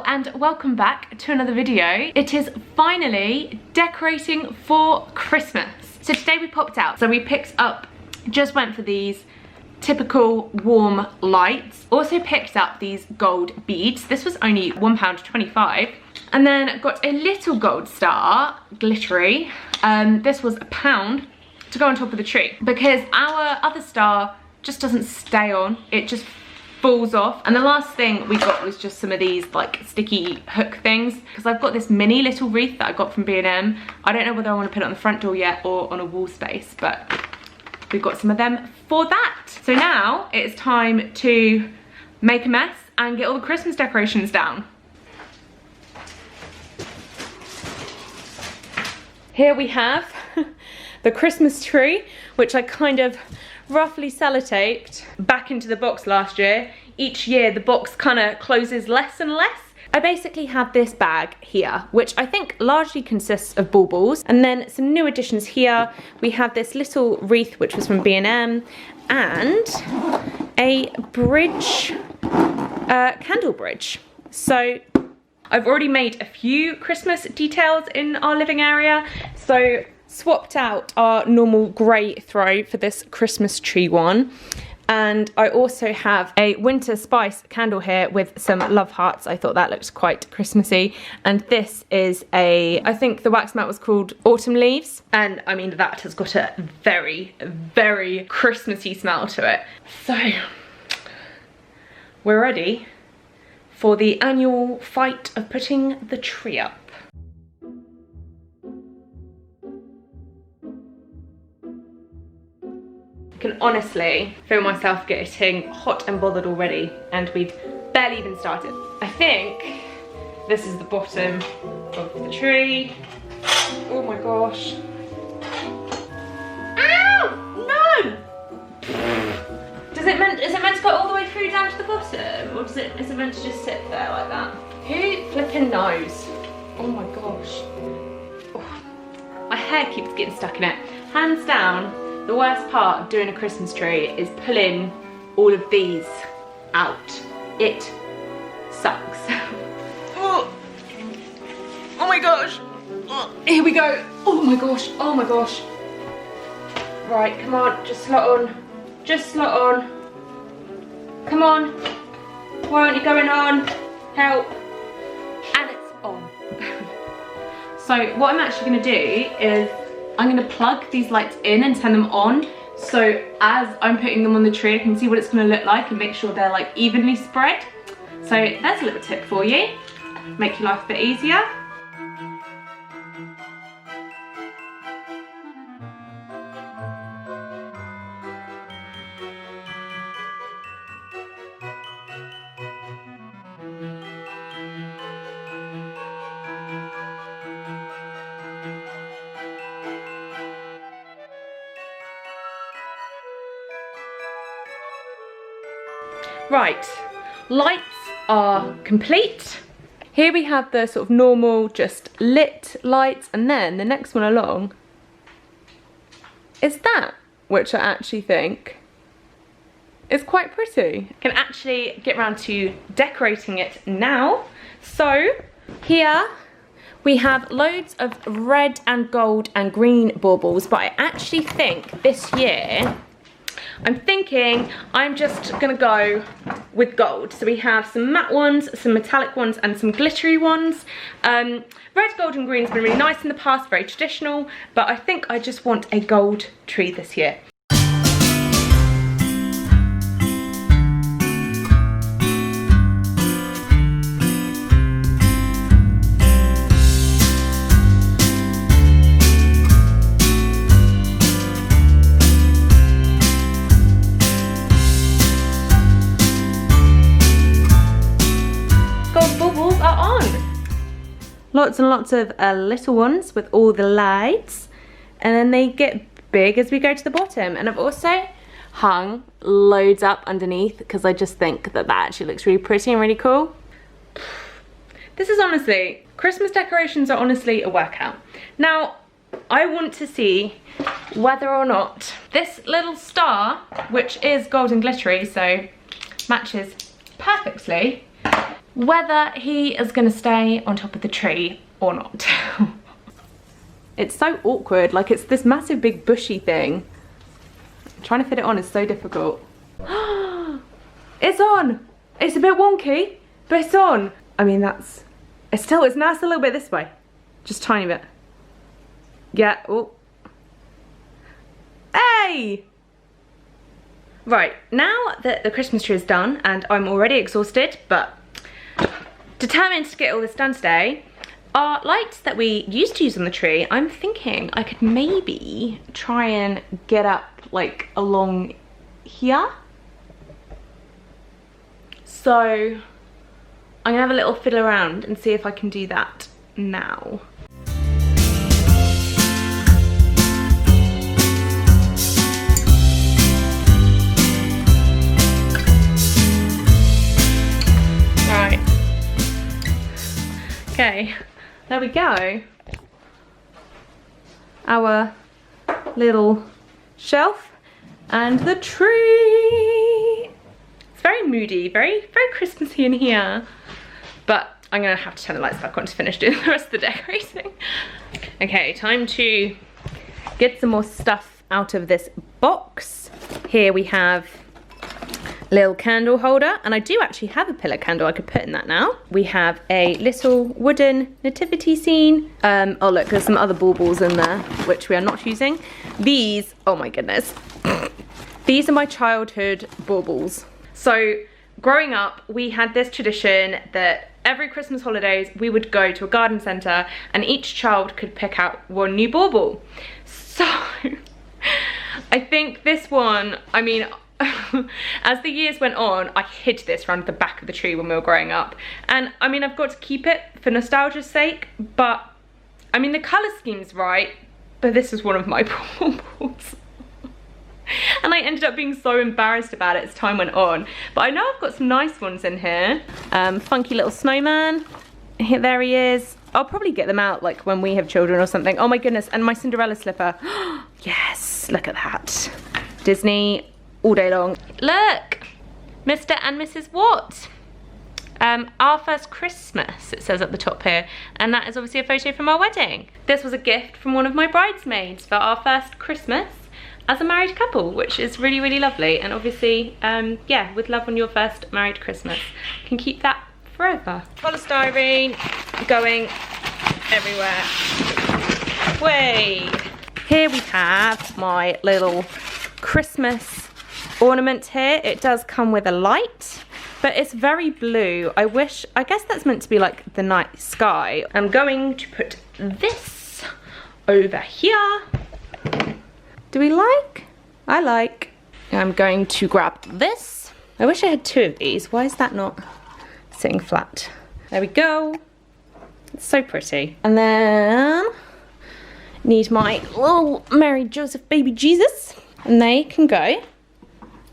and welcome back to another video. It is finally decorating for Christmas. So today we popped out. So we picked up, just went for these typical warm lights. Also picked up these gold beads. This was only £1.25. And then got a little gold star, glittery. This was £1 to go on top of the tree because our other star just doesn't stay on. It just falls off. And the last thing we got was just some of these like sticky hook things, because I've got this mini little wreath that I got from B&M. I don't know whether I want to put it on the front door yet or on a wall space, but we've got some of them for that. So now it's time to make a mess and get all the Christmas decorations down. Here we have the Christmas tree, which I kind of roughly sellotaped back into the box last year. Each year the box kind of closes less and less. I basically have this bag here, which I think largely consists of baubles, and then some new additions here. We have this little wreath which was from B&M, and a bridge, candle bridge. So I've already made a few Christmas details in our living area, so swapped out our normal grey throw for this Christmas tree one. And I also have a winter spice candle here with some love hearts. I thought that looked quite Christmassy. And this is I think the wax mat was called Autumn Leaves. And I mean, that has got a very, very Christmassy smell to it. So we're ready for the annual fight of putting the tree up. I can honestly feel myself getting hot and bothered already, and we've barely even started. I think this is the bottom of the tree. Oh my gosh. Ow! No! Is it meant to go all the way through down to the bottom? Or is it meant to just sit there like that? Who flipping knows? Oh my gosh. Oh, my hair keeps getting stuck in it. Hands down, the worst part of doing a Christmas tree is pulling all of these out. It sucks. Oh my gosh. Here we go. Oh my gosh. Oh my gosh. Right, come on. Just slot on. Just slot on. Come on. Why aren't you going on? Help. And it's on. So what I'm actually going to do is I'm going to plug these lights in and turn them on, so as I'm putting them on the tree I can see what it's going to look like and make sure they're like evenly spread. So there's a little tip for you, make your life a bit easier. Right, lights are complete. Here we have the sort of normal, just lit lights, and then the next one along is that, which I actually think is quite pretty. I can actually get around to decorating it now. So here we have loads of red and gold and green baubles, but I actually think this year I'm thinking I'm just gonna go with gold. So we have some matte ones, some metallic ones, and some glittery ones. Red, gold, and green has been really nice in the past, very traditional, but I think I just want a gold tree this year. Lots and lots of little ones with all the lights, and then they get big as we go to the bottom. And I've also hung loads up underneath because I just think that actually looks really pretty and really cool. This is honestly, Christmas decorations are honestly a workout. Now, I want to see whether or not this little star, which is gold and glittery, so matches perfectly, whether he is gonna stay on top of the tree or not. It's so awkward, like it's this massive big bushy thing. Trying to fit it on is so difficult. It's on! It's a bit wonky, but it's on. I mean, it's nice a little bit this way. Just tiny bit. Yeah, oh. Hey! Right, now that the Christmas tree is done and I'm already exhausted, but determined to get all this done today, our lights that we used to use on the tree, I'm thinking I could maybe try and get up like along here. So I'm gonna have a little fiddle around and see if I can do that now. Right. Okay, there we go. Our little shelf and the tree. It's very moody, very Christmassy in here. But I'm gonna have to turn the lights back on to finish doing the rest of the decorating. Okay, time to get some more stuff out of this box. Here we have a little candle holder, and I do actually have a pillar candle I could put in that now. We have a little wooden nativity scene. Oh look, there's some other baubles in there, which we are not using. These, oh my goodness. These are my childhood baubles. So growing up, we had this tradition that every Christmas holidays, we would go to a garden centre and each child could pick out one new bauble. So I think this one, I mean, as the years went on, I hid this around the back of the tree when we were growing up. And I mean, I've got to keep it for nostalgia's sake, but I mean, the colour scheme's right, but this is one of my baubles. And I ended up being so embarrassed about it as time went on. But I know I've got some nice ones in here. Funky little snowman. Here, there he is. I'll probably get them out like when we have children or something. Oh my goodness, and my Cinderella slipper. Yes, look at that. Disney all day long. Look, Mr. and Mrs. Watt. Our first Christmas, it says at the top here. And that is obviously a photo from our wedding. This was a gift from one of my bridesmaids for our first Christmas as a married couple, which is really, really lovely. And obviously, yeah, with love on your first married Christmas. You can keep that forever. Polystyrene going everywhere. Way. Here we have my little Christmas ornament here. It does come with a light, but it's very blue. I guess that's meant to be like the night sky. I'm going to put this over here. Do we like? I like. I'm going to grab this. I wish I had two of these. Why is that not sitting flat? There we go. It's so pretty. And then need my little Mary Joseph baby Jesus. And they can go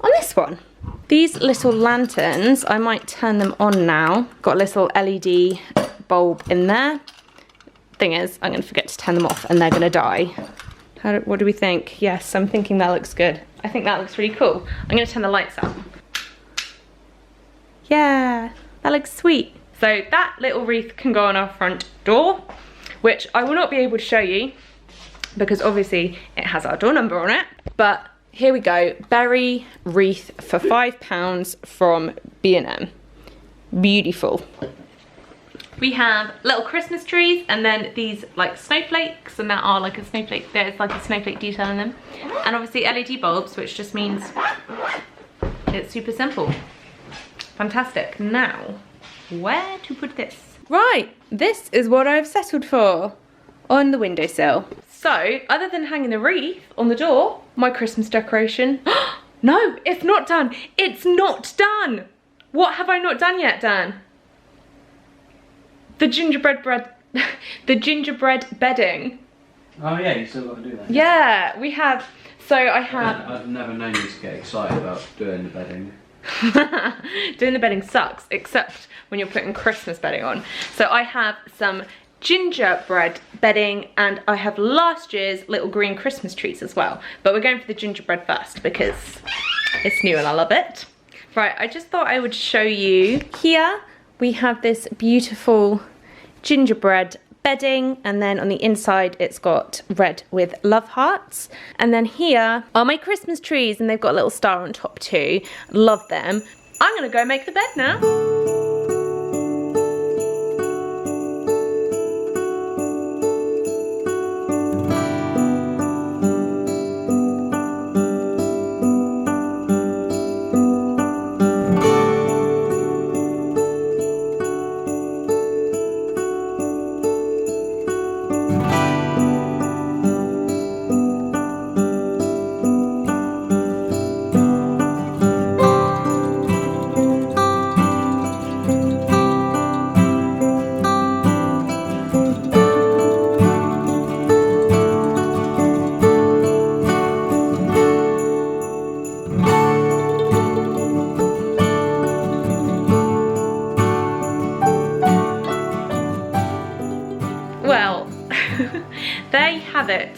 on this one. These little lanterns, I might turn them on now. Got a little LED bulb in there. Thing is, I'm gonna forget to turn them off and they're gonna die. What do we think? Yes, I'm thinking that looks good. I think that looks really cool. I'm gonna turn the lights up. Yeah, that looks sweet. So that little wreath can go on our front door, which I will not be able to show you because obviously it has our door number on it. But here we go, berry wreath for £5 from B&M. Beautiful. We have little Christmas trees and then these like snowflakes, and that are like a snowflake, there's like a snowflake detail in them. And obviously LED bulbs, which just means it's super simple. Fantastic. Now, where to put this? Right, this is what I've settled for on the windowsill. So, other than hanging the wreath on the door, my Christmas decoration. No, it's not done. It's not done. What have I not done yet, Dan? The gingerbread bedding. Oh yeah, you still got to do that. Yeah, we have. So I have. I've never known you to get excited about doing the bedding. Doing the bedding sucks, except when you're putting Christmas bedding on. So I have some gingerbread bedding and I have last year's little green Christmas trees as well. But we're going for the gingerbread first because it's new and I love it. Right, I just thought I would show you. Here we have this beautiful gingerbread bedding, and then on the inside it's got red with love hearts. And then here are my Christmas trees, and they've got a little star on top too. Love them. I'm gonna go make the bed now. Well, there you have it.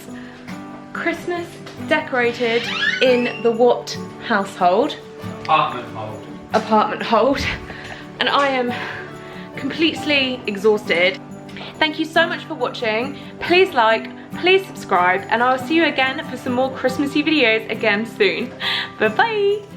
Christmas decorated in the Watt household. Apartment hold. And I am completely exhausted. Thank you so much for watching. Please like, please subscribe, and I'll see you again for some more Christmassy videos again soon. Bye bye.